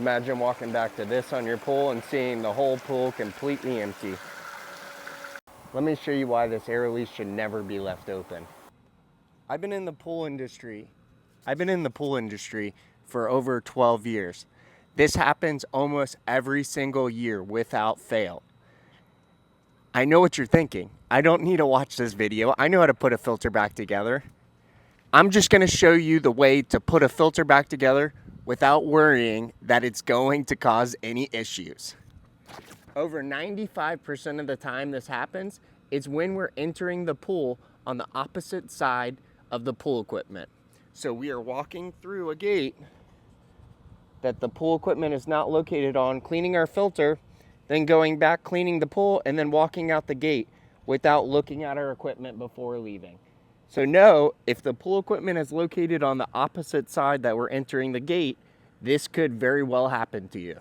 Imagine walking back to this on your pool and seeing the whole pool completely empty. Let me show you why this air release should never be left open. I've been in the pool industry for over 12 years. This happens almost every single year without fail. I know what you're thinking. I don't need to watch this video. I know how to put a filter back together. I'm just going to show you the way to put a filter back together without worrying that it's going to cause any issues. Over 95% of the time this happens is when we're entering the pool on the opposite side of the pool equipment. So we are walking through a gate that the pool equipment is not located on, cleaning our filter, then going back, cleaning the pool, and then walking out the gate without looking at our equipment before leaving. So know, if the pool equipment is located on the opposite side that we're entering the gate, this could very well happen to you.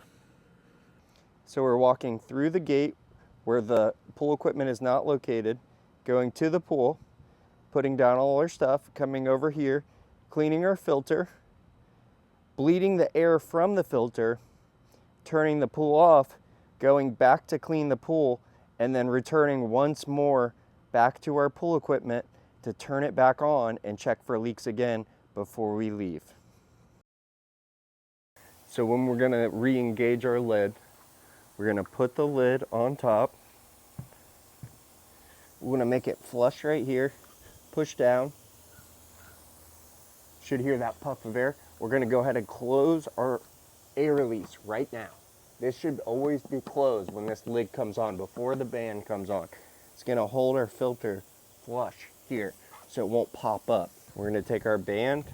So we're walking through the gate where the pool equipment is not located, going to the pool, putting down all our stuff, coming over here, cleaning our filter, bleeding the air from the filter, turning the pool off, going back to clean the pool, and then returning once more back to our pool equipment to turn it back on and check for leaks again before we leave. So when we're going to re-engage our lid, we're going to put the lid on top. We're going to make it flush right here, push down. Should hear that puff of air. We're going to go ahead and close our air release right now. This should always be closed when this lid comes on, before the band comes on. It's going to hold our filter flush here so it won't pop up. We're going to take our band,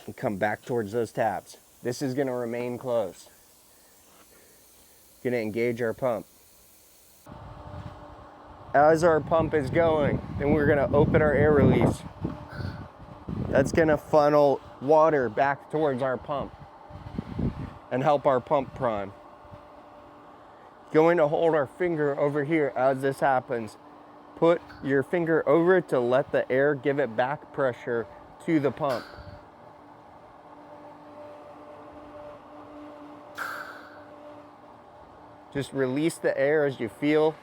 and come back towards those tabs. This is going to remain closed. Going to engage our pump. As our pump is going, then we're going to open our air release. That's going to funnel water back towards our pump and help our pump prime. Going to hold our finger over here as this happens. Put your finger over it to let the air give it back pressure to the pump. Just release the air as you feel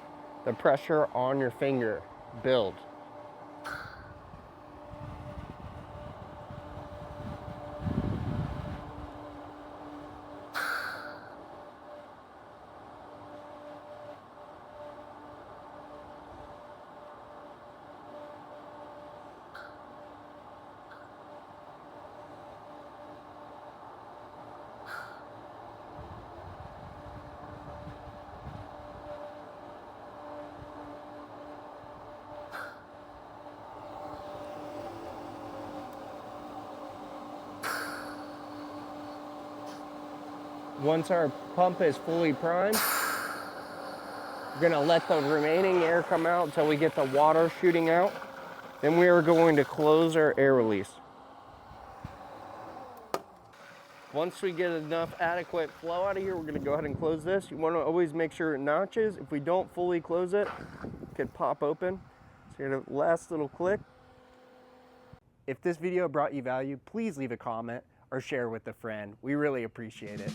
the pressure on your finger build. Once our pump is fully primed, we're going to let the remaining air come out until we get the water shooting out. Then we are going to close our air release. Once we get enough adequate flow out of here, we're going to go ahead and close this. You want to always make sure it notches. If we don't fully close it, it could pop open. So you're going to last little click. If this video brought you value, please leave a comment or share with a friend. We really appreciate it.